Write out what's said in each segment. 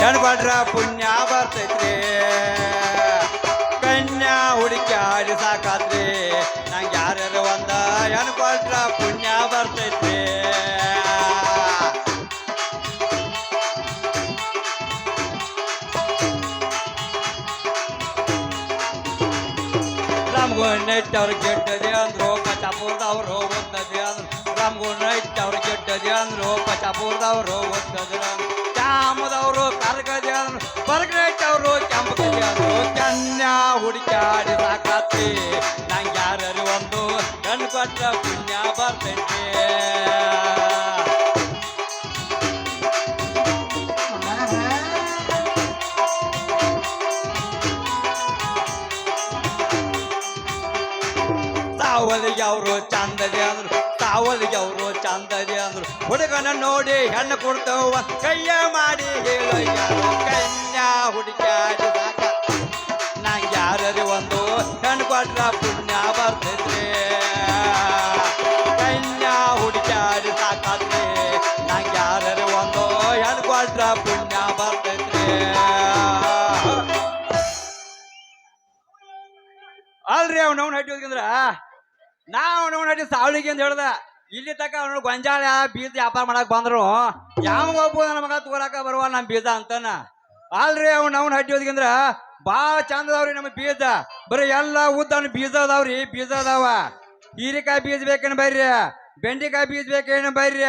ಹೆಣ್ ಕೊಟ್ರ ಪುಣ್ಯ ಬರ್ತೈತ್ರಿ ಕನ್ಯಾ ಹುಡುಕ್ಯಾಡಿ ಸಾಕಾತ್ರಿ ನಂಗೆ ಯಾರ್ಯಾರು ಒಂದ ಹೆಣ್ ಕೊಟ್ರ ಪುಣ್ಯ ಬರ್ತೈತ್ರಿ ರಾಮಗುಂಡವ್ರು ಗೆಡ್ಡದೆ ಅಂದ್ರು ಪಚಾಪುರದವ್ರು ಓದ್ತದೆ ಅಂದ್ರು ರಾಮಗುಂಡವ್ರು ಗೆಡ್ಡದೆ ಅಂದ್ರು ಪಚಾಪುರದವ್ರು ಓದ್ತದ್ರ ಚಾಮದವರು ಕರ್ಗದೆ ಅಂದ್ರು ಬರ್ಗಟ್ಟವ್ರು ಕೆಂಪಗದೆ ಅಂದ್ರು ಕನ್ಯಾ ಹುಡುಕ್ಯಾಡಿ ಸಾಕಾತ್ರಿ ನಂಗೆ ಯಾರು ಒಂದು ಕಣ್ಣು ಕೊಟ್ಟ ಪುಣ್ಯ ಬರ್ತೈತಿ ತಾವಲಿಗೆ ಅವರು ಚಂದದೆ ಅಂದ್ರು ತಾವಲಿಗೆ ಅವರು ಚಂದದೆ ಅಂದ್ರು ಹುಡುಗನ ನೋಡಿ ಹೆಣ್ಣು ಕೊಡ್ತವ ಕೈಯ ಮಾಡಿ ಹೇಳಯ್ಯ ಕನ್ಯಾ ಹುಡುಕ್ಯಾಡಿ ಸಾಕ ನಂಗೆ ಯಾರು ಒಂದು ಹೆಣ್ಣು ಕೊಟ್ರ ಪುಣ್ಯ ಬರ್ತೈತ್ರಿ ಕನ್ಯಾ ಹುಡುಕ್ಯಾಡಿ ಸಾಕಾತ್ರಿ ನಂಗೆ ಯಾರು ಒಂದು ಹೆಣ್ಣು ಕೊಟ್ರ ಪುಣ್ಯ ಬರ್ತೈತ್ರಿ ಅಲ್ರಿ ಅವ್ನವ್ನ ಹಟ್ಟಿ ಹೋಗಿಂದ್ರ ಅವ್ನವ್ನ ಹಟ್ಟಿ ಸಾವಳಿಗೆ ಅಂತ ಹೇಳ್ದ ಇಲ್ಲಿ ತಕ ಅವ್ನ ಗೊಂಜಾಳ ಬೀಜ ವ್ಯಾಪಾರ ಮಾಡಕ್ ಬಂದ್ರು ಯಾವ ಒಬ್ಬ ನನ್ನ ಮಗ ತಗೋರಾಕ ಬರುವ ನಮ್ ಬೀಜ ಅಂತಾನ ಅಲ್ರಿ ಅವ್ನವ್ನ ಹಟ್ಟಿ ಹೋಗಿಂದ್ರ ಬಾಳ ಚಂದ ಅದಾವ್ರಿ ನಮ್ಮ ಬೀಜ ಬರೀ ಎಲ್ಲ ಉದ್ದ ಬೀಜ ಅದಾವ್ರಿ ಬೀಜ ಅದಾವ ಹೀರಿಕಾಯಿ ಬೀಜ ಬೇಕೇನು ಬರ್ರಿ ಬೆಂಡಿಕಾಯಿ ಬೀಜ ಬೇಕೇನು ಬರ್ರಿ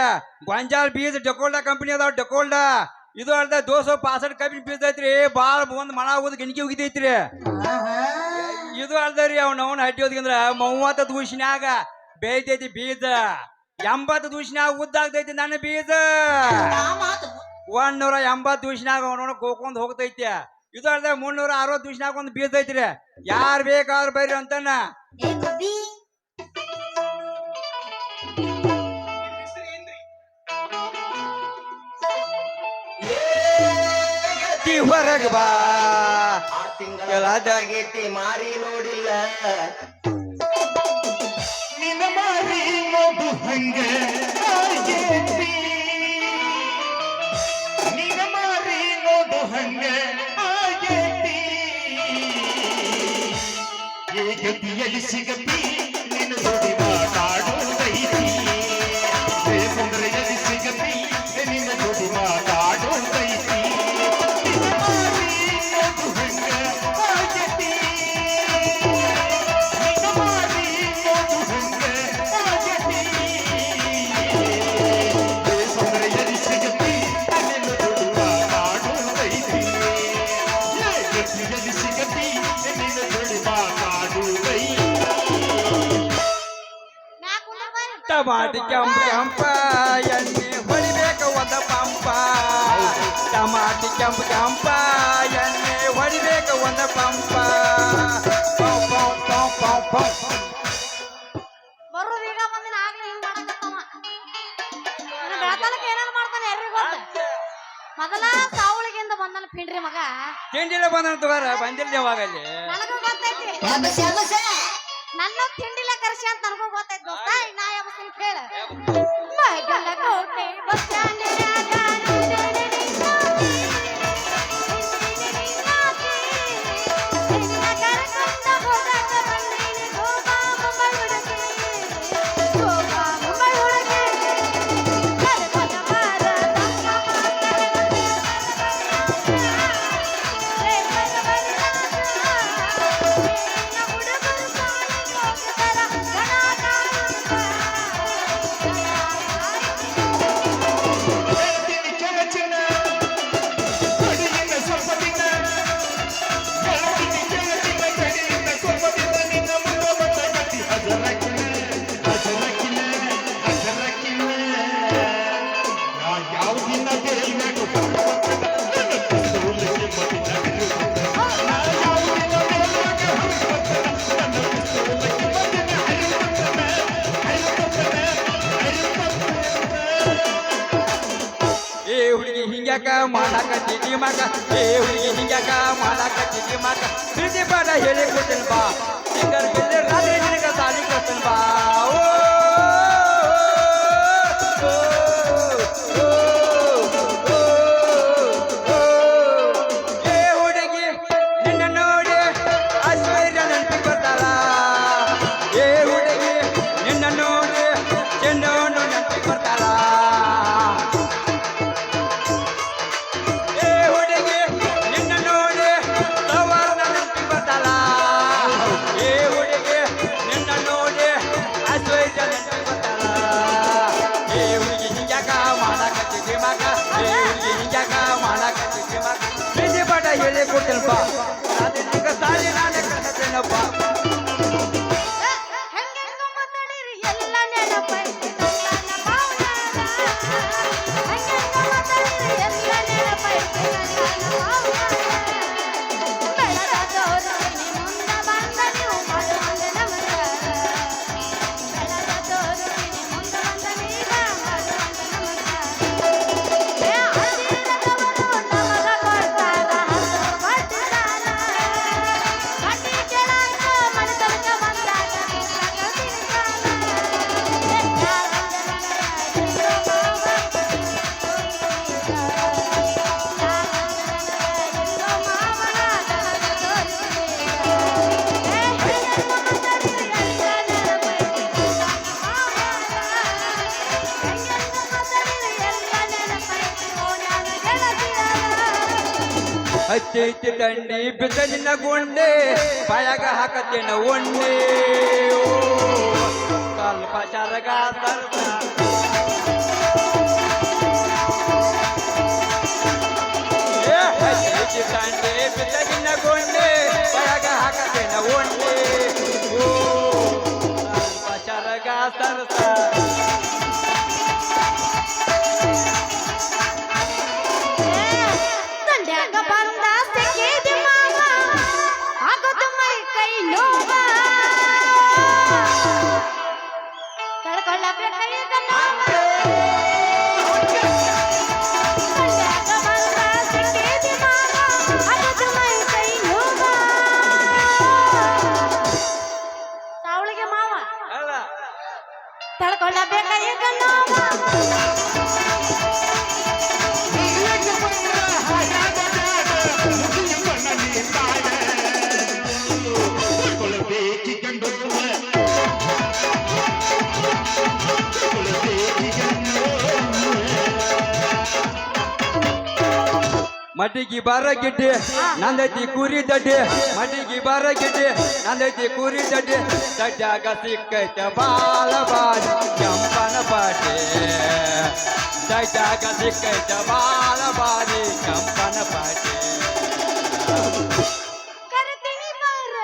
ಗೊಂಜಾಳ ಬೀಜ ಡಕೋಲ್ಡಾ ಕಂಪನಿ ಅದಾವ ಡಕೋಲ್ಡಾ ಇದು ಅಲ್ದ 265 ಕಂಪನಿ ಬೀಜ ಐತ್ರಿ ಬಾಳ ಒಂದ್ ಮಣ ಊದ್ ಗಿಣಿಕಿ ಉಗಿದೈತ್ರಿ ಇದು ಅಲ್ದರಿ ಅವ್ನವ್ನ ಹಟ್ಟಿ ಹೋದ್ಕಂದ್ರ 30 ದೂಷನ್ಯಾಗ ಬೇಯ್ತೈತಿ ಬೀಜ 80 ದೂಷನ್ಯಾಗ ಉದ್ದಾಗ್ತೈತಿ ನನ್ನ ಬೀಜ 180 ದೂಷನ್ಯಾಗ ಅವನವನ ಕೋಕೊಂಡ್ ಹೋಗ್ತೈತಿ ಇದು ಅಲ್ದ 360 ದೂಷನ್ಯಾಗ ಒಂದ್ ಬೀಜ ಐತ್ರಿ ಯಾರ್ ಬೇಕಾದ್ರೂ ಬರ್ರಿ ಅಂತಾನ ಹೊರಗ ಬಾ ತಿಂಗಳಾದಾಗೈತಿ ಮಾರಿ ನೋಡಿಲ್ಲ ನಿನ್ನ ಮಾರಿ ನೋಡು ಹಂಗ ಆಗೈತಿ ನಿನ್ನ ಮಾರಿ ನೋಡು ಹಂಗ ಆಗೈತಿ ಈ ಗತಿಯಲ್ಲಿ ಸಿಗತಿ ನಿನ್ನ ಜೋಡಿ ಮಾತಾಡೋದೈತಿ ಸುಂದರಿಯಲ್ಲಿ ಸಿಗತಿ ನಿನ್ನ ಜೋಡಿ ಮಾತಾಡೋದೈತಿ ಟಮಾಟಿ ಕೆಂಪ ಕೆಂಪ ಎಣ್ಣೆ ಹೊಡಿಬೇಕ ಒಂದ ಪಂಪ ಟಮಾಟಿ ಕೆಂಪ ಕೆಂಪ ಎಣ್ಣೆ ಹೊಡಿಬೇಕ ಒಂದ ಪಂಪ ಬರೋದೀಗ ಬಂದಿನ ಆಗ್ಲೇ ಹಿಂಗ್ ಮಾಡಕತ್ತವ ಬೆಳತನಕ ಏನೇನ್ ಮಾಡ್ತಾನೆ ಯಾರಿಗ ಗೊತ್ತ ಮೊದಲ ಸಾವಳಿಗಿಂದ ಬಂದನ ಪಿಂಡ್ರಿ ಮಗ ತಿಂಡಿಲ್ಲ ಬಂದನ ತಗೋರ ಬಂದಿಲ್ಲ ಯಾವಾಗ ಅಲ್ಲಿ ನನಗೂ ಗೊತ್ತೈತಿ ನನ್ನ ತಿಂಡಿಲ ಕರ್ಸಿ ಅಂತ ನನಗೂ ಗೊತ್ತೈತಿ ದೋಸ್ತ ನಾ ಯಾವತ್ತಿನ ಕೇಳ ಮಗಲ ಕೋಟೆ ಬಸ್ತಾನೆ ಹಿಂಗ್ಯಾಕ ಮಾಡಾಕತ್ತಿ ಮಗ ಹಿಂಗ್ಯಾಕ ಮಾಡಾಕತ್ತಿ ಮಗ ಪ್ರೀತಿ ಬಾಡ ಹೇಳಿ ಕೊಡ್ತೇನೆ ಬಾ ಸಿಂಗರ್ ಬೆಲ್ಲೆ ರಾತ್ರಿ ನಿನಗ ಸಾಲಿ ಕೊಡ್ತೇನೆ ಬಾ ಹಚ್ಚೈತಿ ತಂಡಿ ಬಿದ್ದಲಿನ ಗುಂಡೆ ಬಾಯಾಗ ಹಾಕತ್ತೇನ ಉಂಡೆ ಸ್ವಲ್ಪ ಚರಗ ಸರ್ಸ ಹಚ್ಚೈತಿ ತಂಡಿ ಬಿದ್ದಲಿನ ಗುಂಡೆ ಬಾಯಾಗ ಹಾಕತ್ತೇನ ಉಂಡೆ ಸ್ವಲ್ಪ ಚರಗ ಸರ್ಸ ತಂಡ್ಯಾಗ ಬಂದ ಸಿಕ್ಕಿದ ಮಾವ ಆಗೋದು ಮೈ ಕೈ ನೋವ ತಡ್ಕೊಳ್ಳಬೇಕೈದ ನೋವ ತಂಡ್ಯಾಗ ಬಂದ ಸಿಕ್ಕಿದ ಮಾವ ಆಗೋದು ಮೈ ಕೈ ನೋವ ಸಾವಳಿಗೆ ಮಾವ ಅಲ್ಲ ತಡ್ಕೊಳ್ಳಬೇಕೈದ ನೋವ ಮಟಿಗಿ ಬಾರ ಗಿಡ್ಡೆ ನಂದೈತಿ ಕುರಿ ದಡ್ಡೆ ಮಟಿಗಿ ಬಾರ ಗಿಡ್ಡೆ ನಂದೈತಿ ಕುರಿ ದಡ್ಡೆ ದಡ್ಡಾಗ ಸಿಕ್ಕೈತ ಬಾಲ ಬಾರಿ ಕೆಂಪನ ಪಾಟೆ ದಡ್ಡಾಗ ಸಿಕ್ಕೈತ ಬಾಲ ಬಾರಿ ಕೆಂಪನ ಪಾಟೆ ಕರತನಿ ಬಾರ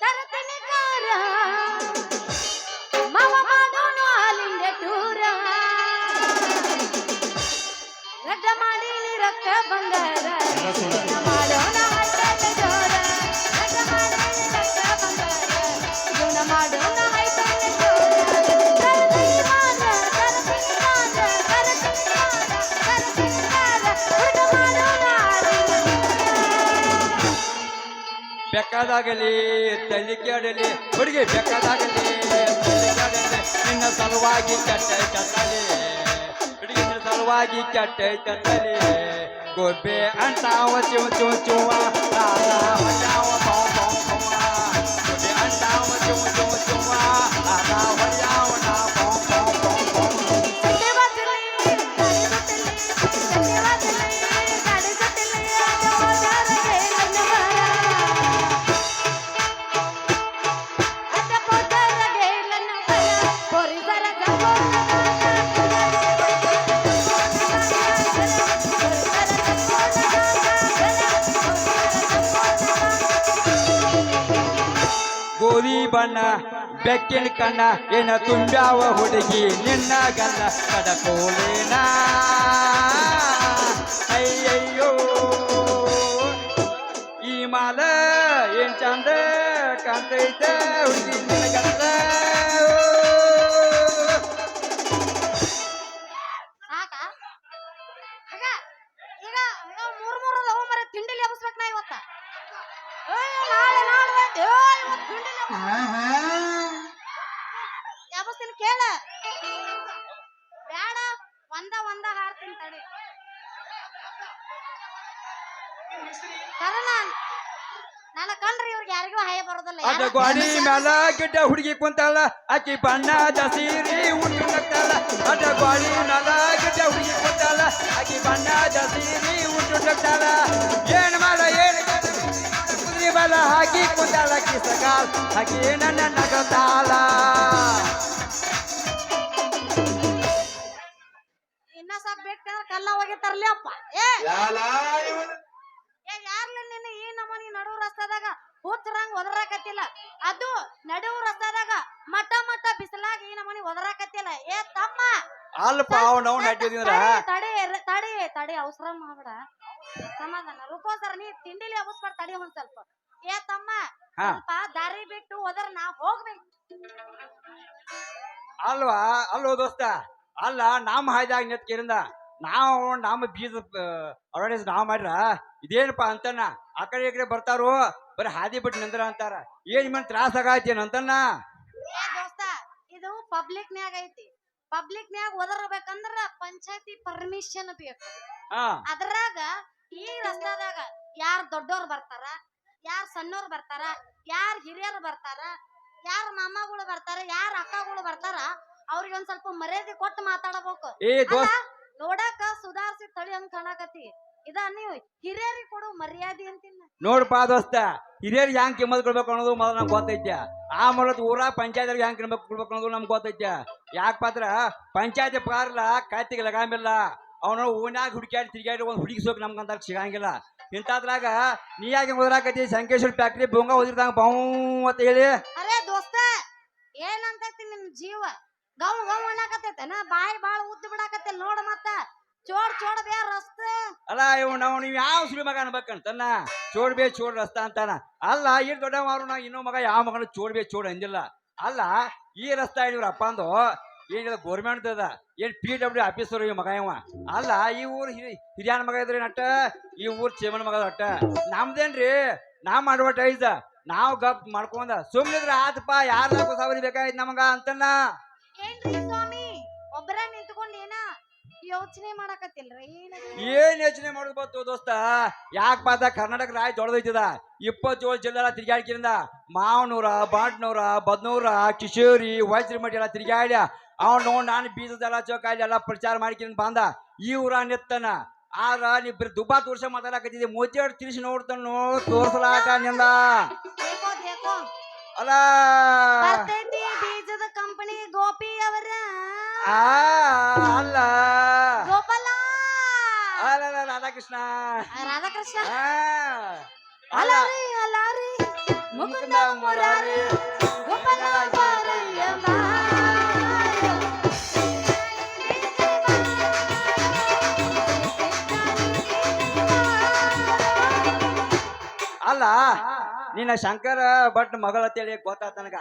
ತರತನಿ ಕಾರ ಮಾವ ಮಾಡೋನು ಹಾಲಿಂದ ಟೂರ ಗಡ್ಡ ಮಾಡಿ ರೊಕ್ಕ ಬಂಗಾರ ಮಾಡೋಣ ಹೈಟೆಲ್ ಜೋರ ಗಡ್ಡ ಮಾಡಿ ರೊಕ್ಕ ಬಂಗಾರ ಗುಣ ಮಾಡೋಣ ಹೈಟೆಲ್ ಜೋರ ತರತನಿ ಬಾರ ತರತನಿ ಕಾರ ತರತನಿ ಬಾರ ತರತನಿ ಕಾರ ಗಡ್ಡ ಮಾಡೋಣ ಹಾಲಿಂದ ಬೆಕ್ಕದಾಗಲಿ ತಲೆ ಕೆಡಲಿ ಹುಡುಗಿ ಬೆಕ್ಕದಾಗಲಿ ತಲೆ ಕೆಡಲಿ ನಿನ್ನ ಸಲುವಾಗಿ ಕೆಟ್ಟ ತಲೆ ಹುಡುಗಿ ನಿನ್ನ ಸಲುವಾಗಿ ಕೆಟ್ಟ ತಲೆ ಗೊಬ್ಬೆ ಅಂತಾವ ಚಿವ ಚಿವ ಚಿವ ಲಾಲ ಹೊಡ್ಯಾವ ಪೌ ಪೌ ಪೌವ ಗೊಬ್ಬೆ ಅಂತಾವ ಚಿವ ಚಿವ ಚಿವ ಲಾಲ ಹೊಡ್ಯಾವ ನಾ ಪೌ ಪೌ ಪೌ ಪೌ ಸತ್ಯವಾದಲಿ ಗಾಡಿ ಸತ್ತಲಿ ಸತ್ಯವಾದಲಿ ಗಾಡಿ ಸತ್ತಲಿ ಅದ ಕೋಟರಗೆ ನನ್ನ ಭಯ ಪೊರಿಸರ ಗೋಧಿ ಬಣ್ಣ ಬೆಕ್ಕಿನ ಕಣ್ಣ ಏನ ತುಂಬ್ಯಾವ ಹುಡುಗಿ ನಿನ್ನ ಗಲ್ಲ ಕಡಕೋಲೇನ ಅಯ್ಯಯ್ಯೋ ಈ ಮಾಲ ಏನ್ ಚಂದ ಕಾಣ್ತೈತ ಹುಡುಗಿ ನಿನ್ನ ಗಲ್ಲ ಸಾಕ ಆಗ ಈಗ ಈಗ ಮೂರು ಲವ್ ಮರ ತಿಂಡಿಲಿ ಎಬ್ಸ್ಬೇಕು ನಾ ಇವತ್ತ ನಾಳೆ ನಾಡ್ದು ಇವತ್ತು ತಿಂಡಿಲಿ ಎಬ್ಸ್ತೀನಿ ಕೇಳ ಬೇಡ ಒಂದ ಹಾಡ್ತೀನಿ ತಡಿ ಕರಣ ನನ್ನ ಕಂಡ್ರಿ ಇವ್ರಿಗೆ ಯಾರಿಗೂ ಹಾಯ ಬರೋದಿಲ್ಲ ಅದ ಗೋಡಿ ಮ್ಯಾಲ ಗಿಡ್ಡ ಹುಡುಗಿ ಕುಂತಾಳ ಆಕಿ ಬಣ್ಣದ ಸೀರೆ ಉಂಟು ನಗ್ತಾಳ ಅದ ಗೋಡಿ ಮ್ಯಾಲ ಗಿಡ್ಡ ಹುಡುಗಿ ಕುಂತಾಳ ಆಕಿ ಬಣ್ಣದ ಸೀರೆ ಉಂಟು ನಗ್ತಾಳ ಏನ್ ಮಾಡ ಏನ್ ಕುದುರೆ ಬಲ ಹಾಕಿ ಕುಂತಾಳ ಕಿಸಗಾಲ್ ಹಾಕಿ ನನ್ನ ನಗತಾಳ ಇನ್ನ ಸಾಕ್ ಬೇಕಂದ್ರೆ ಕಲ್ಲ ಹೋಗಿ ತರ್ಲಿ ಅಪ್ಪ ಏ ಯಾರ್ಲಿ ನಿನ್ನ ಈ ನಮನಿ ನಡು ರಸ್ತಾದಾಗ ಹುಚ್ಚರಂಗ್ ಒದರಾಕತ್ತಿಲ್ಲ ಅದು ನಡು ರಸ್ತಾದಾಗ ಮಠ ಮಠ ಬಿಸಿಲಾಗ ಈ ನಮನಿ ಒದರಾಕತ್ತಿಲ್ಲ ಏ ತಮ್ಮ ಅಲ್ಪ ಅವ್ನವ್ನ ಹಾಕಿದ್ರ ತಡಿ ತಡಿ ತಡಿ ಅವಸರ ಮಾಡ್ಬೇಡ ಸಮಾಧಾನ ರುಕೋಸರ ನೀ ತಿಂಡಿಲಿ ಅಬಸ್ಬೇಡ ತಡಿ ಒಂದ್ ಸ್ವಲ್ಪ ಏ ತಮ್ಮ ಸ್ವಲ್ಪ ದಾರಿ ಬಿಟ್ಟು ಹೋದ್ರ ನಾ ಹೋಗ್ಬೇಕು ಅಲ್ವಾ ಅಲ್ಲೋ ದೋಸ್ತ ಅಲ್ಲ ನಮ್ಮ ಹಾಯ್ದಾಗ ನೆತ್ಕೇರಿಂದ ನಾವು ನಮ್ಮ ಬೀಜ ಅವೇರ್ನೆಸ್ ನಾವ್ ಮಾಡ್ರ ಇದೇನಪ್ಪ ಅಂತನ ಆ ಕಡೆ ಈ ಕಡೆ ಬರ್ತಾರೋ ಬರೀ ಹಾದಿ ಬಿಟ್ಟು ನಿಂದ್ರ ಅಂತಾರ ಏನ್ ಮನ್ ತ್ರಾಸ ಆಗತ್ತೇನ ಅಂತನ ಏ ದೋಸ್ತ ಇದು ಪಬ್ಲಿಕ್ ನ್ಯಾಗ ಐತಿ ಪಬ್ಲಿಕ್ ನ್ಯಾಗ ಓದರ್ಬೇಕಂದ್ರ ಪಂಚಾಯತಿ ಪರ್ಮಿಷನ್ ಬೇಕು ಅದ್ರಾಗ ಈ ರಸ್ತಾದಾಗ ಯಾರ್ ದೊಡ್ಡೋರ್ ಬರ್ತಾರ ಯಾರ್ ಸಣ್ಣೋರ್ ಬರ್ತಾರ ಯಾರ್ ಹಿರಿಯರು ಬರ್ತಾರ ಯಾರ್ ಮಾಮಗಳು ಬರ್ತಾರ ಯಾರ್ ಅಕ್ಕಗಳು ಬರ್ತಾರ ಅವ್ರಿಗೆ ಒಂದ್ ಸ್ವಲ್ಪ ಮರ್ಯಾದೆ ಕೊಟ್ಟು ಮಾತಾಡಬೇಕು ನೋಡಾಕ ಸುಧಾರಿಸಿ ತಳಿ ಹಂಗ್ ಕಾಣಕತಿ ಇದ ನೀವು ಹಿರಿಯರಿಗೆ ಕೊಡು ಮರ್ಯಾದೆ ಅಂತಿಲ್ಲ. ನೋಡ್ಪ ದೋಸ್ತ, ಹಿರಿಯರಿಗೆ ಹ್ಯಾಂಗ್ ಕಿಮ್ಮತ್ ಕೊಡ್ಬೇಕು ಅನ್ನೋದು ಮೊದಲು ನಮ್ಗೆ ಗೊತ್ತೈತೆ. ಆ ಮೂಲಕ ಊರ ಪಂಚಾಯತ್ರಿಗೆ ಹ್ಯಾಂಗ್ ಕಿಮ್ಮತ್ ಕೊಡ್ಬೇಕು ಅನ್ನೋದು ನಮ್ಗೆ ಗೊತ್ತೈತೆ. ಯಾಕೆ ಪಾತ್ರ ಪಂಚಾಯತಿ ಪಾರ್ಲ ಕಾಯ್ತಿಗೆ ಲಗಾಮಿಲ್ಲ. ಅವನು ಓನ್ಯಾಗ ಹುಡುಕ್ಯಾಡಿ ತಿರ್ಗಾಡಿ ಒಂದು ಹುಡುಗಿಸೋಕೆ ನಮ್ಗಂತ ಸಿಗಂಗಿಲ್ಲ. ಇಂಥದ್ರಾಗ ನೀಯಾಗಿ ಓದಾಕತಿ ಸಂಕೇಶ್ವರ ಫ್ಯಾಕ್ಟ್ರಿ ಬೊಂಗ ಓದಿರ್ದಂಗ ಬಾವು ಅಂತ ಹೇಳಿ. ಅರೇ ದೋಸ್ತ ಏನಂತೈತಿ ನಿನ್ ಜೀವ ಗೌ ಗೌ ಅನ್ನಕತ್ತೈತೇನ ಬಾಯಿ ಬಾಳ ಉದ್ದ ಬಿಡಾಕತ್ತಿಲ್ಲ ನೋಡ ಮತ್ತ ಚೋಡ್ ಬೇ ರಸ್ತೆ ಅಲ್ಲ ಇವ್ ನೀವು ಯಾವ ಸುಳಿ ಮಗ ಅನ್ಬೇಕಂತನ್ನ ಚೋಡ್ ರಸ್ತಾ ಅಂತಾನ. ಅಲ್ಲ ಈ ದೊಡ್ಡ ಮಾರು ನಾ ಇನ್ನೂ ಮಗ ಯಾವ ಮಗನ ಚೋಡ್ ಅಂದಿಲ್ಲ. ಅಲ್ಲ ಈ ರಸ್ತಾ ಇವ್ರ ಅಪ್ಪ ಅಂದು ಏನಿದ ಗೋರ್ಮೆಂಟ್ ಅದ ಏನ್ PW ಆಫೀಸರ್ ಈ ಮಗ ಇವ. ಅಲ್ಲ ಈ ಊರ್ ಹಿರಿಯನ ಮಗ ಇದ್ರಿ ನಟ್ಟ, ಈ ಊರ್ ಚೇಮನ್ ಮಗ ಅಟ್ಟ. ನಮ್ದೇನ್ರಿ ನಾವ್ ಅಡ್ವರ್ಟೈಸ್ ನಾವ್ ಗಪ್ ಮಾಡ್ಕೊಂಡ ಸುಮ್ನಿದ್ರ ಆತಪ್ಪ. ಯಾರ ಸವರಿ ಬೇಕಾಯ್ತು ನಮಗ ಅಂತನ್ನ. ಏನ್ರಿ ಸ್ವಾಮಿ ಒಬ್ಬರ ನಿಂತ್ಕೊಂಡ್ ಏನ ಯೋಚನೆ ಮಾಡಕತ್ತಿಲ್ರಿ? ಏನ್ ಯೋಚನೆ ಮಾಡುದು ಬತ್ತು ದೋಸ್ತ. ಯಾಕೆ ಪಾತ ಕರ್ನಾಟಕ ರಾಜ್ಯ ದೊಡ್ಡದೈತದ. 27 ಜಿಲ್ಲೆ ತಿರ್ಗಾಡಿಕಿರಿಂದ ಮಾವನೂರ, ಬಾಂಡ್ನೂರ, ಬದ್ನೂರ, ಕಿಶೋರಿ, ವಜ್ರಮಠ ಎಲ್ಲ ತಿರ್ಗಾಡಿ ಅವ್ನು ನೋಡ್ ನಾನು ಬೀಜದೆಲ್ಲ ಚೌಕಾಲಿ ಎಲ್ಲ ಪ್ರಚಾರ ಮಾಡಿಕಿಂದ ಬಂದ ಈ ಊರ ನಿತ್ತನ. ಆದ್ರ ನೀ ಬರೀ ದುಬ್ಬಾ ತೋರ್ಸ ಮಾತಾಡಕತ್ತಿದ್ದೆ. ಮೋತಿಯಾಡ್ ತಿರ್ಸಿ ನೋಡ್ತಾನು ತೋರ್ಸಲಾಕ ನಿಂದ. ಅಲ್ಲ ಬರ್ತೈತಿ ಬೀಜದ ಕಂಪನಿ ಗೋಪಿ ಅವರ ಅಲ್ಲ ಗೋಪಾಲ ಅಲ್ಲ ರಾಧಾಕೃಷ್ಣ ರಾಧಾಕೃಷ್ಣ ಅಲ್ಲ ಅಲಾರಿ ಮುಕುಂದ ಮುರಾರಿ ಗೋಪಾಲ ಬಾರಯ್ಯ ಅಲ್ಲ ನಿನ್ನ ಶಂಕರ ಭಟ್ ಮಗಳ ಅಂತೇಳಿ ಗೊತ್ತಾತ ನನಗ.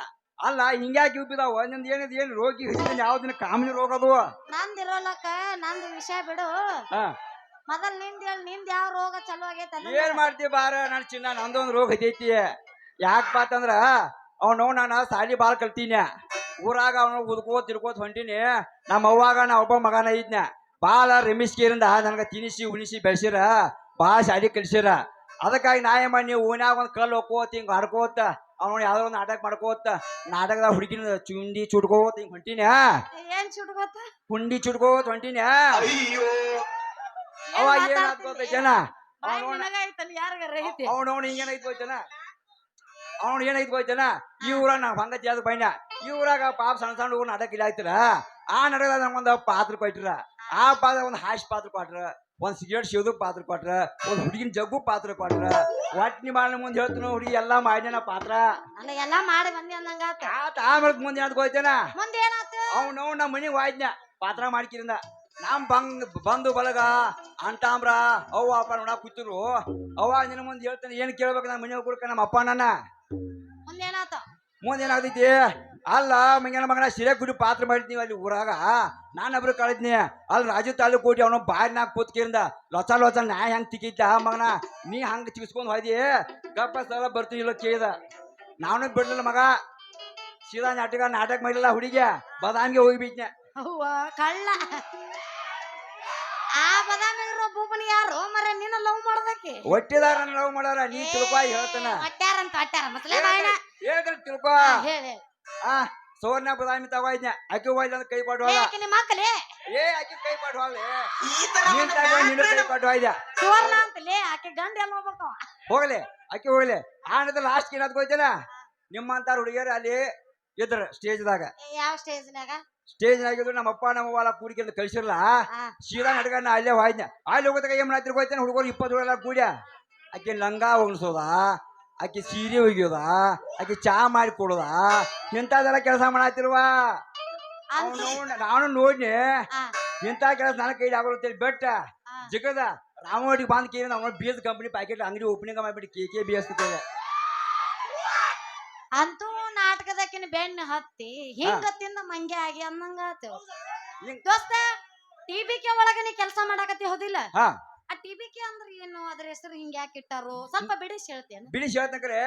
ಅಲ್ಲ ಹಿಂಗ್ಯಾಕೆ ಉಬ್ಬಿದಾವ ನಿಂದ ಏನಿದ್ ಏನ್ ರೋಗಿ ಹಿಡಿದಿನ ಯಾವ್ದಿನ ಕಾಮಿನಿ ರೋಗ ಅದು? ನಂದಿರೋಲಕ್ಕ ನಂದು ವಿಷಯ ಬಿಡು. ಮೊದಲ್ ನಿಂದ ಯಾವ ರೋಗ ಚಲೋ ಆಗೈತೆ? ಏನ್ ಮಾಡ್ತೀವಿ ಬಾರ ನನ್ ಚಿನ್ನ, ನಂದೊಂದ್ ರೋಗ ಐತಿ. ಯಾಕಪ್ಪ ಅಂತಂದ್ರ ನಾನು ಸಾಲಿ ಬಾಳ ಕಲ್ತೀನಿ. ಊರಾಗ ಅವನು ಉದ್ಕೋತ್ ತಿರ್ಕೋತ್ ಹೊಂಟಿನಿ. ನಮ್ಮ ಅವ್ವಾಗ ನಾ ಒಬ್ಬ ಮಗನ ಇದ್ನ. ಬಾಳ ರೆಮಿಸ್ಕೇರಿಂದ ನನಗ ತಿನಿಸಿ ಉಣಿಸಿ ಬೆಳೆಸಿರ, ಬಾಳ ಶಾಲಿ ಕಲಿಸಿರ. ಅದಕ್ಕಾಗಿ ನಾ ಏನ್ ಮಾಡಿ ಓನ್ಯಾಗ ಒಂದ್ ಕಲ್ಲು ಹೋಗ್ಕೋತ ಹಿಂಗ ಆಡ್ಕೋತ ಅವ್ನು ಯಾವ್ದೋ ಒಂದು ನಾಟಕ ಮಾಡ್ಕೋತ ನಾಟಕದಾಗ ಹುಡುಗಿನ ಚುಂಡಿ ಚುಡ್ಕೋತ ಹಿಂಗ್ ಹೊಂಟಿನ. ಏನ್ ಚುಡ್ಕೋತ? ಕುಂಡಿ ಚುಡ್ಕೋತ ಹೊಂಟಿನ. ಅವ ಏನ್ ಜನ ಅವನವನು ಹಿಂಗೇನೈತ್ ಹೋಯ್ತಾನ. ಅವ್ನು ಏನೈತ್ ಹೋಯ್ತಾನ ಈ ಊರಾಗ ನಾ ಹಂಗತಿ ಯಾವ್ದು ಬೈನ. ಈ ಊರಾಗ ಪಾಪ ಸಣ್ಣ ಸಣ್ಣ ಊರ್ ನಾಟಕ ಇಲ್ಲ ಆಯ್ತಲ್ಲ. ಆ ನಾಟಕದಾಗ ನಮ್ಗೊಂದು ಪಾತ್ರ ಕೊಟ್ರ. ಆ ಪಾತ್ರ ಒಂದ್ ಹಾಶ್ ಪಾತ್ರ ಕೊಟ್ರ, ಒಂದ್ ಸಿಗರೇಟ್ ಸೇದು ಪಾತ್ರ ಕೊಟ್ರ, ಒಂದ್ ಹುಡುಗಿನ ಜಗ್ಗು ಪಾತ್ರ ಕೊಟ್ರ. ಒಟ್ನಿ ಮಾಡ ಮುಂದೆ ಹೇಳ್ತಾನ ಹುಡುಗಿ ಎಲ್ಲಾ ಮಾಡಿನ ಪಾತ್ರ ಎಲ್ಲಾ ಮಾಡಿ ಬಂದಿ ಅಂದಂಗ ಆಮೇಲೆ ಮುಂದೆ ಏನಾದ್ ಹೋಯ್ತಾನ ಮುಂದೆ ಏನಾಯ್ತು? ಅವ್ನು ನಮ್ಮ ಮನಿಗ್ ವಾಯ್ದ್ನ ಪಾತ್ರ ಮಾಡ್ಕಿರಿಂದ. ನಮ್ ಬಂದು ಬಳಗ ಅಂಟಾಮ್ರ ಅವ್ವ ಅಪ್ಪ ನೋಡ ಕೂತಿರು. ಅವ್ವ ನಿನ್ನ ಮುಂದೆ ಹೇಳ್ತಾನೆ ಏನ್ ಕೇಳ್ಬೇಕು ನಮ್ಮ ಮನೆ ಹುಡುಕ ನಮ್ಮ ಅಪ್ಪ ನನ್ನ. ಮುಂದೆ ಏನಾತ? ಮುಂದೆ ಏನಾಗ್ತೈತಿ? ಅಲ್ಲ ಮಂಗನ ಮಗನ ಸಿರೆ ಗುಡಿ ಪಾತ್ರ ಮಾಡಿದ್ನಿ ಅಲ್ಲಿ ಊರಾಗ. ನಾನೊಬ್ರು ಕಳಿದ್ನಿ ಅಲ್ಲಿ ರಾಜು ತಾಲೂಕು ಕೊಟ್ಟಿ ಅವನು ಬಾರಿನಾಗ ಕೂತ್ಕಿರಿಂದ ಲೊಚ ನ್ಯಾಯ ಹೆಂಗ್ ತಿಕ್ಕಿದ್ದ ಮಗನ. ನೀ ಹಂಗ ತಿಕ್ಸ್ಕೊಂಡ್ ಹೋಯ್ದಿ ಗಪ್ಪ ಸಲ ಬರ್ತೀನಿ ಇಲ್ಲ ಕೇಳಿದ. ನಾನು ಬಿಡ್ಲಿಲ್ಲ ಮಗ. ಸೀದಾ ನಾಟಕ ಮಾಡಿಲ್ಲ ಹುಡುಗಿ ಬದಾಮಿಗೆ ಹೋಗಿಬಿಟ್ನೆ. ಕಳ್ಳ ಆ ಬದಾಮಿಗಿರೋ ಭೂಪನಿ ಯಾರು ಮರ ನಿನ್ನ ಲವ್ ಮಾಡೋದಕ್ಕೆ ಒಟ್ಟಿದಾರ ಲವ್ ಮಾಡಾರ. ನೀ ತಿಳ್ಕೊ ಹೇಳ್ತಾನ ಅಟ್ಟಾರ ಮಸಲೆ ಬಾಯಿನ ಹೇಳ್ತಾರ ತಿಳ್ಕೊ. ಹೇಳಿ ಸೋರ್ನ ಬದಾಮಿ ತಗೋಯ್ದ್ನ ಅಕ್ಕಿ ಹೋಯ್ದ ಅಂತ ಕೈ ಕೊಟ್ಟು ಹೋಗ. ನಿಮ್ಮ ಮಕ್ಕಳೇ ಅಕ್ಕಿ ಕೈ ಕೊಟ್ಟು ಹೋಗ್ಲಿ ನಿನ್ನ ಕೈ ಕೊಟ್ಟು ಹೋಯ್ದ ಸುವರ್ಣ ಅಂತಲೇ ಆಕೆ ಗಂಡ ಎಲ್ಲ ಹೋಗ್ಬೇಕವ ಹೋಗ್ಲಿ ಅಕ್ಕಿ ಹೋಗ್ಲಿ. ಆನದ ಲಾಸ್ಟ್ ಏನಾದ್ ಹೋಯ್ತಾನ ನಿಮ್ಮಂತಾರ ಹುಡುಗಿಯರು ಅಲ್ಲಿ ಇದ್ರ ಸ್ಟೇಜ್ದಾಗ. ಯಾವ ಸ್ಟೇಜ್ನಾಗ? ಸ್ಟೇಜ್ನಾಗಿದ್ರು ನಮ್ಮ ಅಪ್ಪ ನಮ್ಮ ವಾಲ ಕೂಡಿಕೆ ಕಳ್ಸಿರ್ಲ. ಸೀದಾ ನಡ್ಕ ನಾ ಅಲ್ಲೇ ಹೋಯ್ದ್ನ. ಅಲ್ಲಿ ಹೋಗೋದಾಗ ಏನ್ ಮಾಡ್ತಿರ್ ಹೋಯ್ತಾನೆ ಹುಡುಗರು 20 ಎಲ್ಲ ಕೂಡ್ಯ. ಆಕೆ ಲಂಗ ಒಣಸೋದ, ಆಕೆ ಸೀರೆ ಒಗ್ಯೋದ, ಆಕೆ ಚಾ ಮಾಡಿ ಕೊಡೋದ, ಇಂಥದೆಲ್ಲ ಕೆಲಸ ಮಾಡತ್ತಿರುವ. ನಾನು ನೋಡ್ನಿ ಇಂಥ ಕೆಲಸ ನನ್ನ ಕೈಲಿ ಆಗೋತ್ತೇಳಿ ಬೆಟ್ಟ ಜಿಗದ ರಾಮೋಟಿಗೆ ಬಂದ್ ಕೇಳಿ ನಾವು ಬೀಜ ಕಂಪನಿ ಪ್ಯಾಕೆಟ್ ಅಂಗಡಿ ಓಪನಿಂಗ್ ಮಾಡ್ಬಿಟ್ಟು KK BS ಅಂತೂ ನಾಟಕದಕ್ಕಿನ ಬೆಣ್ಣ ಹತ್ತಿ ಹಿಂಗತ್ತಿಂದ ಮಂಗೆ ಆಗಿ ಅನ್ನಂಗಾತ. ದೋಸ್ತ TBK ಒಳಗ ನೀ ಕೆಲಸ ಮಾಡಾಕತ್ತಿ ಹೌದಿಲ್ಲ? ಆ TBK ಅಂದ್ರೆ ಏನು, ಅದ್ರ ಹೆಸರು ಹಿಂಗ ಯಾಕೆ ಇಟ್ಟಾರು ಸ್ವಲ್ಪ ಬಿಡಿಸಿ ಹೇಳ್ತೇನೆ. ಬಿಡಿಸಿ ಹೇಳ್ತಂಕ್ರೆ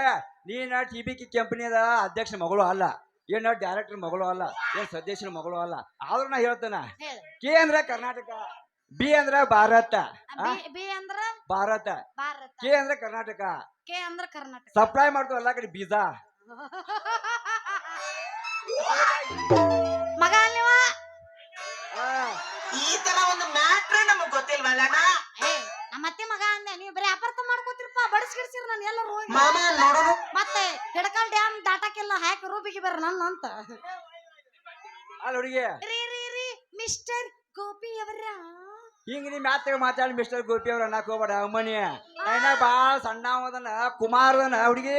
ನೀನ TBK ಕಂಪನಿದ ಅಧ್ಯಕ್ಷ ಮಗಳು ಅಲ್ಲ, ಏನ್ ಡೈರೆಕ್ಟರ್ ಮಗಳು ಅಲ್ಲ, ಏನ್ ಸದಸ್ಯನ ಮಗಳು ಅಲ್ಲ. ಆದ್ರೂ ನಾ ಹೇಳ್ತಾನ K ಅಂದ್ರೆ ಕರ್ನಾಟಕ, B ಅಂದ್ರ ಭಾರತ, B ಅಂದ್ರ ಭಾರತ, K ಅಂದ್ರೆ ಕರ್ನಾಟಕ, K ಅಂದ್ರ ಕರ್ನಾಟಕ. ಸಪ್ಲೈ ಮಾಡ್ತೀವಿ ಎಲ್ಲಾ ಕಡೆ ಬೀಜ ಮಗ ಅಲ್ಲಿವ. ಈ ತರ ಒಂದು ಮ್ಯಾಟ್ರೇ ನಮಗ್ ಗೊತ್ತಿಲ್ವಲ್ಲ. ನಮ್ಮ ಅತ್ತೆ ಲಾಸ್ ಗಿಡ್ಸಿರ್ ನಾನು ಎಲ್ಲರೂ ಹೋಗಿ ಮತ್ತೆ ಹಿಡಕಲ್ ಡ್ಯಾಮ್ ದಾಟಕ್ಕೆಲ್ಲ ಹಾಕಿ ರೂಪಿಗೆ ಬರ್ರ ನನ್ನ ಅಂತ ಅಲ್ಲ ಹುಡುಗಿ ರೀ ರೀ ರೀ ಮಿಸ್ಟರ್ ಗೋಪಿ ಅವರ ಹಿಂಗ ನೀ ಮ್ಯಾತ ಮಾತಾಡಿ ಮಿಸ್ಟರ್ ಗೋಪಿ ಅವ್ರ ಅನ್ನಕ್ ಹೋಗ್ಬೇಡ ಅಮ್ಮನಿ ಏನ ಬಾಳ ಸಣ್ಣ ಅವದನ ಕುಮಾರದನ ಹುಡುಗಿ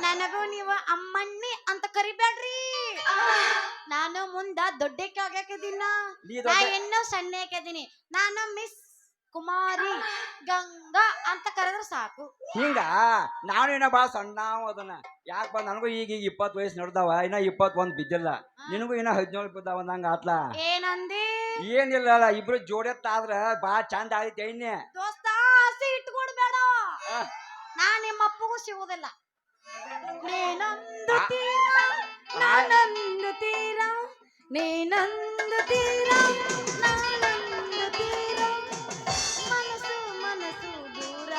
ನನಗೂ ನೀವು ಅಮ್ಮಣ್ಣಿ ಅಂತ ಕರಿಬೇಡ್ರಿ ನಾನು ಮುಂದ ದೊಡ್ಡಕ್ಕೆ ಆಗ್ಯಾಕಿದ್ದೀನ ನಾ ಇನ್ನೂ ಸಣ್ಣಕ್ಕಿದ್ದೀನಿ ನಾನು ಮಿಸ್ ಕುಮಾರಿ ಗಂಗಾ ಅಂತ ಕರೆದ್ರೆ ಸಾಕು ಹಿಂಗ ನಾನು ಇನ್ನ ಬಾಳ ಸಣ್ಣ ಅದನ್ನ ಯಾಕೆ ಬಂದ್ ನನಗೂ ಈಗ 20 ವಯಸ್ಸು ನೋಡ್ದಾವ ಇನ್ನ 21 ಬಿದ್ದಿಲ್ಲ ನಿನಗೂ ಇನ್ನ 17 ಬಿದ್ದಾವ ನಂಗ ಆತ್ಲ ಏನಂದಿ ಏನಿಲ್ಲ ಇಬ್ರು ಜೋಡೆತ್ತಾದ್ರ ಬಾಳ ಚಂದ ಆಗೈತೆ ಇನ್ನೆ ದೋಸ್ತ ಆಸೆ ಇಟ್ಕೊಡ್ಬೇಡ ನಾ ನಿಮ್ಮ ಅಪ್ಪಗೂ ಸಿಗುದಿಲ್ಲ ನೀನೊಂದು ತೀರ ನಾನೊಂದು ತೀರ ನೀನೊಂದು ತೀರ ನಾನೊಂದು ತೀರ ಮನಸ್ಸು ಮನಸ್ಸು ದೂರ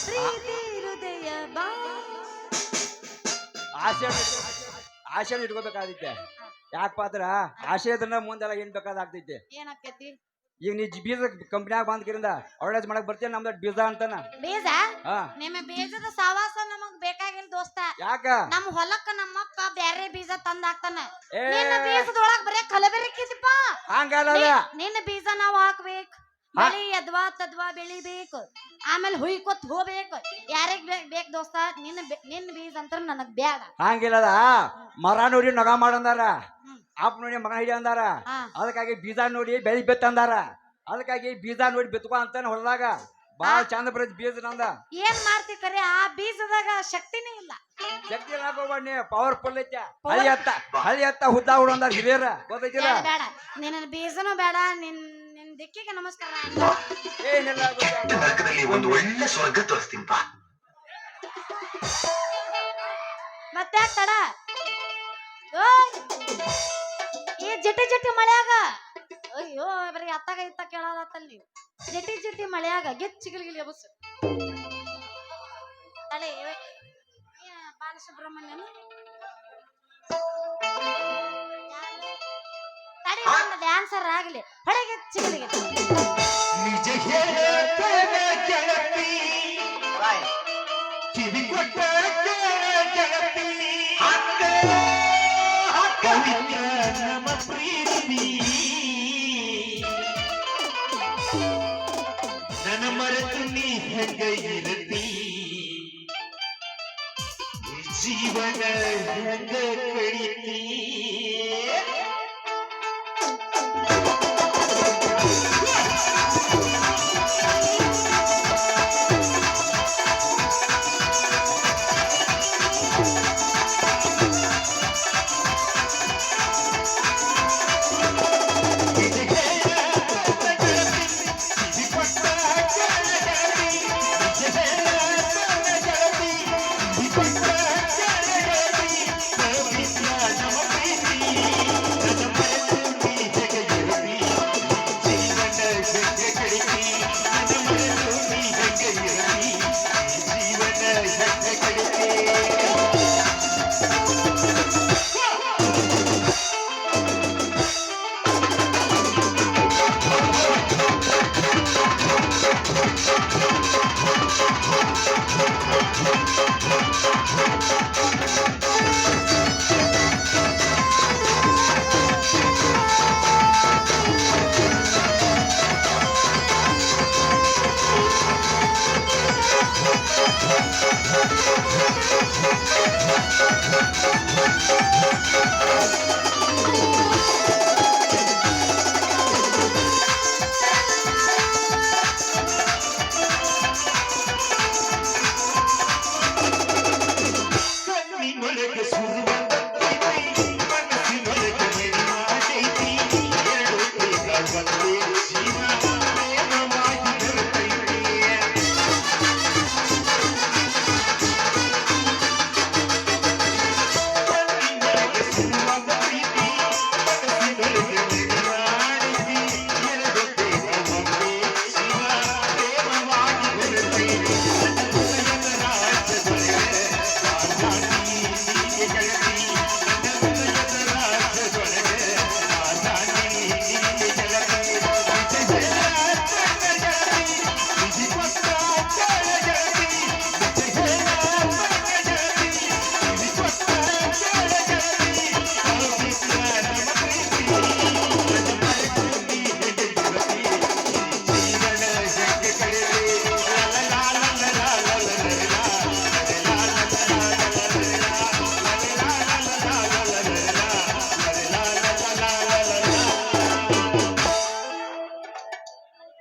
ಪ್ರೀತಿ ಹೃದಯ ಬಾ ಆಶೆ ಇಟ್ಕೋಬೇಕಾದೈತೆ ಯಾಕಪ್ಪ ಅಂದ್ರ ಆಶೆ ಇದ್ರ ಮುಂದೆಲ್ಲ ಏನ್ ಬೇಕಾದಾಗ್ತೈತಿ ಏನಾಕೈತಿ ಈಗ ನೀ ಬೀಜ ಕಂಪ್ನ್ಯಾಗ ಬಂದ್ಕಿರಿಂದ ಅವಳೇಜ್ ಮಾಡಕ್ ಬರ್ತೀಯ ನಮ್ದು ಬೀಜ ಅಂತಾನ ಬೀಜ ನಿಮ್ಮ ಬೀಜದ ಸವಾಸ ನಮಗ್ ಬೇಕಾಗಿಲ್ಲ ದೋಸ್ತ ಯಾಕ ನಮ್ ಹೊಲಕ್ಕ ನಮ್ಮಪ್ಪ ಬ್ಯಾರೆ ಬೀಜ ತಂದ್ ಹಾಕ್ತಾನ ನಿನ್ನ ಬೀಜದೊಳಗ ಬರೇ ಕಲಬೆರಕಿದಪ್ಪ ಹಂಗಲ್ಲ ನಿನ್ನ ಬೀಜ ನಾವ್ ಹಾಕ್ಬೇಕು ಬೆಳಿ ಎದ್ವಾ ತದ್ವಾ ಬೆಳಿಬೇಕು ಆಮೇಲೆ ಹುಯ್ಕೊತ್ ಹೋಗ್ಬೇಕು ಯಾರಿಗ್ ಬೇಕ್ ದೋಸ್ತ ನಿನ್ನ ಬೀಜ ಅಂತ ನನಗ್ ಬ್ಯಾಡ ಹಂಗಿಲ್ಲದ ಮರ ನೋಡಿ ನಗ ಮಾಡಂದಾರ ಅಪ್ ನೋಡಿ ಮಗ ಹಿಡಿ ಅಂದಾರ ಅದಕ್ಕಾಗಿ ಬೀಜ ನೋಡಿ ಬೆಳಿ ಬೆತ್ತಂದಾರ ಅದಕ್ಕಾಗಿ ಬೀಜ ನೋಡಿ ಬೆತ್ಕೊ ಅಂತಾನೆ ಹೊಲದಾಗ ಬಾಳ ಚಂದ ಬರತ್ ಬೀಜ ನಂದ ಏನ್ ಮಾಡ್ತಿ ಕರೆ ಆ ಬೀಜದಾಗ ಶಕ್ತಿನೇ ಇಲ್ಲ ಶಕ್ತಿ ಹಾಕೋಬಣ್ಣಿ ಪವರ್ಫುಲ್ ಐತೆ ಹಳಿ ಹತ್ತ ಹುದ್ದ ಹುಡಂದಾರ ಹಿರಿಯರ ಗೊತ್ತೈತಿಲ್ಲ ಬೇಡ ನಿನ್ನ ಬೀಜನೂ ಬೇಡ ನಿನ್ ದಿಕ್ಕಿಗೆ ನಮಸ್ಕಾರ ಏನಿಲ್ಲ ಒಂದು ಒಳ್ಳೆ ಸ್ವರ್ಗ ತೋರಿಸ್ತೀನಿ ಬಾ ಮತ್ತೆ ತಡ ಈ ಜಟಿ ಮಳ್ಯಾಗ ಅಯ್ಯೋ ಬರೀ ಅತ್ತಾಗ ಇತ್ತ ಕೇಳಾರತ್ತಲ್ ನೀವು ಜಟಿ ಮಳ್ಯಾಗ ಗಿಚ್ಚಿಗಿಲ್ಗಿಲಿ ಬಸ್ ತಡೆ ಬಾಲಸುಬ್ರಹ್ಮಣ್ಯನ ತಡೆ ಡ್ಯಾನ್ಸರ್ ಆಗ್ಲಿ ಹೊಳೆಗೆ ಚಿಗಲಿಗೆ ನಿಜ ಹೇಳತೇನೆ ಗೆಳತಿ ಕಿವಿ ಕೊಟ್ಟ ಗೆಳತಿ ಪವಿತ್ರ ನಮ್ಮ ಪ್ರೀತಿ ನನ್ನ ಮರೆತು ನೀ ಹೆಂಗ ಇರತಿ ಜೀವನ ಹೆಂಗ ಕಳಿತಿ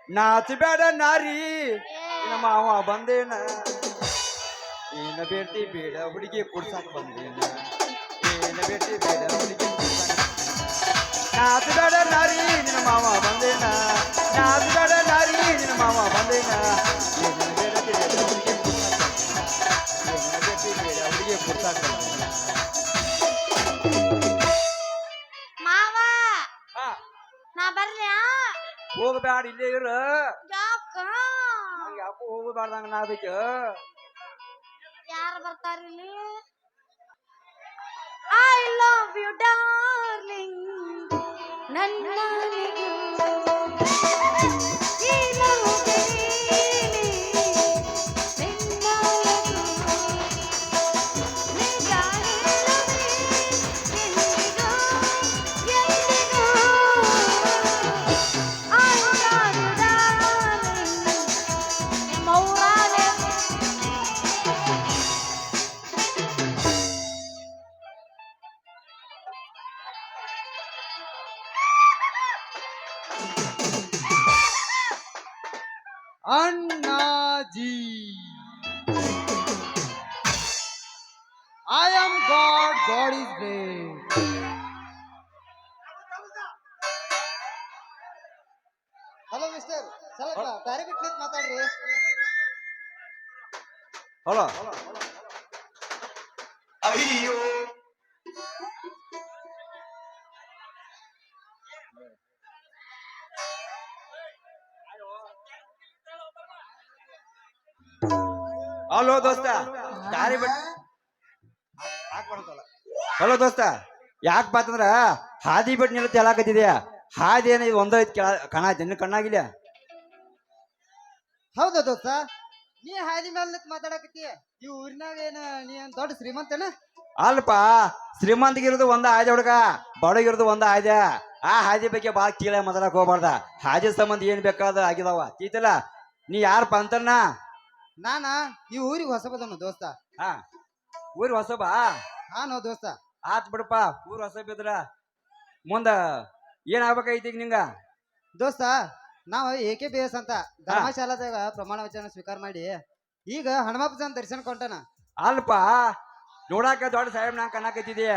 ನಾಚಬೇಡ ನಾರಿ ನಿನ್ನ ಮಾವ ಬಂದೇನ ಏನ ಬೇಡ್ತಿ ಬೇಡ ಹುಡುಗಿ ಕುಡ್ಸಾಕ್ ಬಂದೇನ ಏನ ಬೇಡ್ತಿ ಬೇಡ ಹುಡುಗಿ ಕುಡ್ಸಾಕ್ ನಾಚಬೇಡ ನಾರಿ ನಿನ್ನ ಮಾವ ಬಂದೇನ ನಾಚಬೇಡ ನಾರಿ ನಿನ್ನ ಮಾವ ಬಂದೇನ ಏನ ಬೇಡ್ತಿ ಬೇಡ ಹುಡುಗಿ ಕುಡ್ಸಾಕ್ ಬಂದೇನ ಏನ ಬೇಡ್ತಿ ಬೇಡ ಹುಡುಗಿ ಕುಡ್ಸಾಕ್ ಬಂದೇನ ಮಾವ ಹಾ ನಾ ಬರ್ಲ್ಯಾ ಹೋಗ್ಬ್ಯಾಡ ಇಲ್ಲೇ ಇರ ಯಾಕ ನಂಗೆ ಯಾಕೋ ಹೋಗ್ಬಾರ್ದಂಗ ನಾ ಅದಕ್ಕೆ ಯಾರು ಬರ್ತಾರ ಇಲ್ಲಿ ಐ ಲವ್ ಯು ಡಾರ್ಲಿಂಗ್ ನನ್ನ Annaji I am God, God is great. Hello mister ಸ್ವಲ್ಪ ದಾರಿ ಬಿಟ್ಟು ನಿಂತ್ ಮಾತಾಡ್ರಿ. ಹಲೋ ಅಯ್ಯೋ ಹಲೋ ದೋಸ್ತ ದಾರಿ ಬಿಟ್ಟು ಹಲೋ ದೋಸ್ತ ಯಾಕೆ ಬಾತಂದ್ರ ಹಾದಿ ಬಿಟ್ಟು ನಿಲ್ಲತ್ತೆ ಹೇಳಾಕತ್ತಿದ್ಯಾ ಹಾದಿ ಏನ ಇದು ಒಂದೈತ್ ಕಣ ನಿನ್ನ ಕಣ್ಣಾಗಿಲ್ಲ ಹೌದಾ ದೋಸ್ತ ನೀ ಹಾದಿ ಮೇಲೆ ನಿಂತ್ ಮಾತಾಡಕತ್ತಿ ಈ ಊರಿನಾಗ ಏನ ನೀ ಏನ್ ದೊಡ್ಡ ಶ್ರೀಮಂತನ? ಅಲ್ಪ ಶ್ರೀಮಂತಿಗಿರೋದು ಒಂದ ಆಯ್ದೆ ಹುಡುಗ ಬಡಗಿರೋದು ಒಂದ ಆಯ್ದೆ ಆ ಹಾದಿ ಬಗ್ಗೆ ಬಾಳ ಕೀಳ ಮಾತಾಡಕ್ ಹೋಗ್ಬಾರ್ದ ಹಾದಿ ಸಂಬಂಧ ಏನ್ ಬೇಕಾದ ಆಗಿದಾವ ತೀತಲ್ಲ ನೀ ಯಾರಪ್ಪ ಅಂತನ್ನ ನಾನ ಈ ಊರಿಗೆ ಹೊಸಬದನು ದೋಸ್ತ. ಹಾ ಊರ್ ಹೊಸಬಾ ಹಾನೋ ದೋಸ್ತ. ಆತ್ ಬಿಡಪ್ಪ ಊರ್ ಹೊಸಬ ಇದ್ರ ಮುಂದ ಏನ್ ಆಗ್ಬೇಕಾಯ್ತಿ ಈಗ ನಿಂಗ ದೋಸ್ತ ನಾವ್ AKBS ಅಂತ ಧರ್ಮಶಾಲಾದಾಗ ಪ್ರಮಾಣ ವಚನ ಸ್ವೀಕಾರ ಮಾಡಿ ಈಗ ಹನುಮಪ್ಪನ ದರ್ಶನ ಕೊಂಟನ. ಅಲ್ಪ ನೋಡಾಕ ದೊಡ್ಡ ಸಾಹೇಬ್ ನಂಗೆ ಕಣ್ಣಾಕತ್ತಿದೀಯ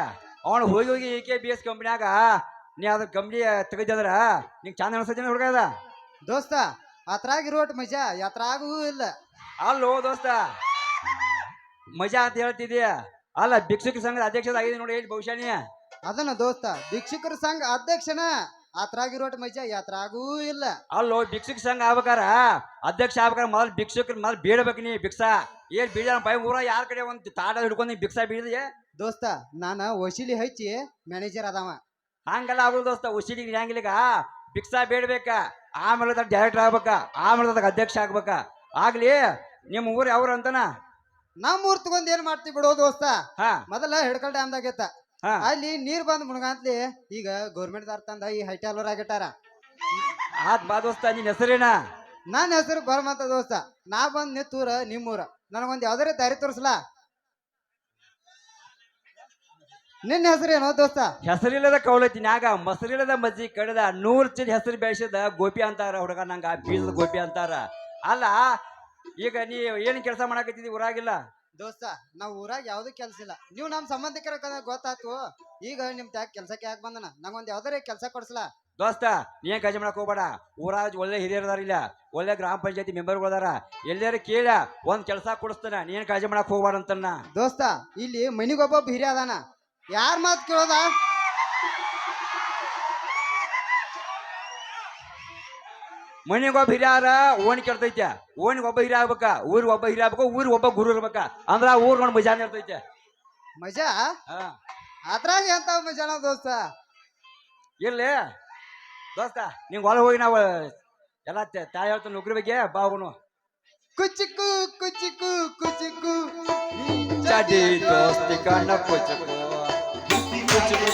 ಅವನು ಹೋಗಿ ಹೋಗಿ AKBS ಕಂಪ್ನ್ಯಾಗ ನೀ ಅದ್ರ ಕಂಪ್ನಿ ತೆಗೆದ್ರ ನಿಂಗೆ ಚಂದ ಅನ್ಸತ್ತಿನ ಹುಡುಗ ಅದ ದೋಸ್ತ ಅತ್ರಾಗಿರೋಟ್ ಮಜಾ ಯಾತ್ರಾಗೂ ಇಲ್ಲ. ಅಲ್ಲೋ ದೋಸ್ತ ಮಜಾ ಅಂತ ಹೇಳ್ತಿದೀಯ ಅಲ್ಲ ಭಿಕ್ಷುಕ ಸಂಘದ ಅಧ್ಯಕ್ಷದ ಆಗಿದೆ ನೋಡಿ ಹೇಳಿ ಬಹುಶಃ ನೀ ಅದನ್ನ ದೋಸ್ತ ಭಿಕ್ಷುಕರ ಸಂಘ ಅಧ್ಯಕ್ಷನ ಅತ್ರಾಗಿರೋಟ್ ಮಜಾ ಯಾತ್ರಾಗೂ ಇಲ್ಲ. ಅಲ್ಲೋ ಭಿಕ್ಷುಕ ಸಂಘ ಆಗ್ಬೇಕಾರ ಅಧ್ಯಕ್ಷ ಆಗ್ಬೇಕಾರ ಮೊದಲು ಭಿಕ್ಷುಕರ್ ಮೊದಲು ಬೀಳ್ಬೇಕು ನೀ ಭಿಕ್ಷಾ ಏನ್ ಬೀಳ ಪೈ ಊರ ಯಾರ ಕಡೆ ಒಂದು ತಾಟ ಹಿಡ್ಕೊಂಡು ನೀ ಭಿಕ್ಷಾ ಬೀಳಿದೆ ದೋಸ್ತ ನಾನ ವಸೀಲಿ ಹಚ್ಚಿ ಮ್ಯಾನೇಜರ್ ಅದಾವ. ಹಂಗೆಲ್ಲ ಆಗುದು ದೋಸ್ತ ಉಸಿಡಿಗೆ ಹೆಂಗಿಲ್ಲಿಗ ಭಿಕ್ಷಾ ಬೇಡ್ಬೇಕ ಆಮೇಲೆ ಡೈರೆಕ್ಟರ್ ಆಗ್ಬೇಕ ಆಮೇಲೆ ಅದಕ್ಕೆ ಅಧ್ಯಕ್ಷ ಆಗ್ಬೇಕ ಆಗ್ಲಿ ನಿಮ್ಮ ಊರು ಯಾವ್ರು ಅಂತನ ನಮ್ಮ ಊರ್ ತಗೊಂಡ್ ಏನ್ ಮಾಡ್ತಿ ಬಿಡೋ ದೋಸ್ತ. ಹಾ ಮೊದಲ ಹಿಡ್ಕಲ್ ಡ್ಯಾಮ್ದಾಗೈತ ಹಾ ಅಲ್ಲಿ ನೀರ್ ಬಂದ್ ಮುಣಗಂತ್ಲಿ ಈಗ ಗೌರ್ಮೆಂಟ್ ದಾರ್ ತಂದ ಈ ಹೈಟಾಲೂರ್ ಆಗಿಟ್ಟಾರ. ಆತ್ ಬಾ ದೋಸ್ತ ನಿನ್ ಹೆಸರೇನ ನನ್ನ ಹೆಸರು ಬರ್ಮಂತ ದೋಸ್ತ. ನಾ ಬಂದ್ ನಿತ್ತೂರ ನಿಮ್ಮೂರ ನನಗೊಂದ್ ಯಾವ್ದಾರ ದಾರಿ ತೋರಿಸ್ಲಾ? ನಿನ್ನ ಹೆಸರೇನೋ ದೋಸ್ತ? ಹೆಸರಿಲ್ಲದ ಕೌಲತಿನ್ಯಾಗ ಮೊಸರಿಲ್ಲದ ಮಜ್ಜಿ ಕಡದ 100 ಚೀಲ ಹೆಸರು ಬೆಳೆಸಿದ ಗೋಪಿ ಅಂತಾರ ಹುಡುಗ ನಂಗ ಬೀಜದ ಗೋಪಿ ಅಂತಾರ. ಅಲ್ಲ ಈಗ ನೀ ಏನ್ ಕೆಲಸ ಮಾಡಾಕತ್ತಿದಿ ಊರಾಗಿಲ್ಲ ದೋಸ್ತ ನಾವ್ ಊರಾಗ ಯಾವ್ದು ಕೆಲ್ಸ ಇಲ್ಲ. ನೀವು ನಮ್ ಸಂಬಂಧಿಕರ ಗೊತ್ತಾತು. ಈಗ ನಿಮ್ ಟ್ಯಾಗ್ ಕೆಲ್ಸಕ್ಕೆ ಯಾಕೆ ಬಂದನ? ನಂಗೊಂದ್ ಯಾವ್ದಾರ ಕೆಲ್ಸ ಕೊಡ್ಸಲಾ? ದೋಸ್ತ ನೀ ಏನ್ ಕಾಳಜಿ ಮಾಡಕ್ ಹೋಗ್ಬೇಡ ಊರಾಗ ಒಳ್ಳೆ ಹಿರಿಯರದಾರ ಇಲ್ಲ ಒಳ್ಳೆ ಗ್ರಾಮ ಪಂಚಾಯತಿ ಮೆಂಬರ್ಗಳದಾರ ಎಲ್ಲಾರು ಕೇಳ ಒಂದ್ ಕೆಲಸ ಕೊಡಿಸ್ತಾನ ನೀ ಏನ್ ಕಾಳಜಿ ಮಾಡಕ್ ಹೋಗ್ಬೇಡ ಅಂತನ್ನ. ದೋಸ್ತ ಇಲ್ಲಿ ಮನಿಗೊಬ್ಬ ಹಿರಿಯ ಅದಾನ. ಯಾರ್ ಮಾತ್ ಕೇಳೋದ? ಮನಿಗೊಬ್ಬ ಹಿರಿಯಾರ ಓಣಿ ಕೆಡ್ತೈತೆ ಓಣಿಗೆ ಒಬ್ಬ ಹಿರಿಯ ಆಗ್ಬೇಕ ಊರಿಗೆ ಒಬ್ಬ ಹಿರಿಯ ಆಗ್ಬೇಕು ಊರಿಗೆ ಒಬ್ಬ ಗುರು ಇರ್ಬೇಕ ಅಂದ್ರ ಊರ್ ನೋಡಿ ಮಜಾನ ಇರ್ತೈತೆ. ಮಜಾ ಹಾ ಅದ್ರಾಗ ಎಂತ ಮಜಾನ ದೋಸ್ತ? ಇರ್ಲಿ ದೋಸ್ತ ನಿಂಗೆ ಹೊಲ ಹೋಗಿ ನಾವು ಎಲ್ಲ ತಾಯಿ ಹೇಳ್ತಾನೆ ನೌಕರಿ ಬಗ್ಗೆ ಬಾಗುನು ಕುಚಿಕು ಕುಚಿಕು ಕುಚಿಕು ಚಡಿ ದೋಸ್ತಿ ಕಣ್ಣ ಕುಚುಕು ಕುಚುಕು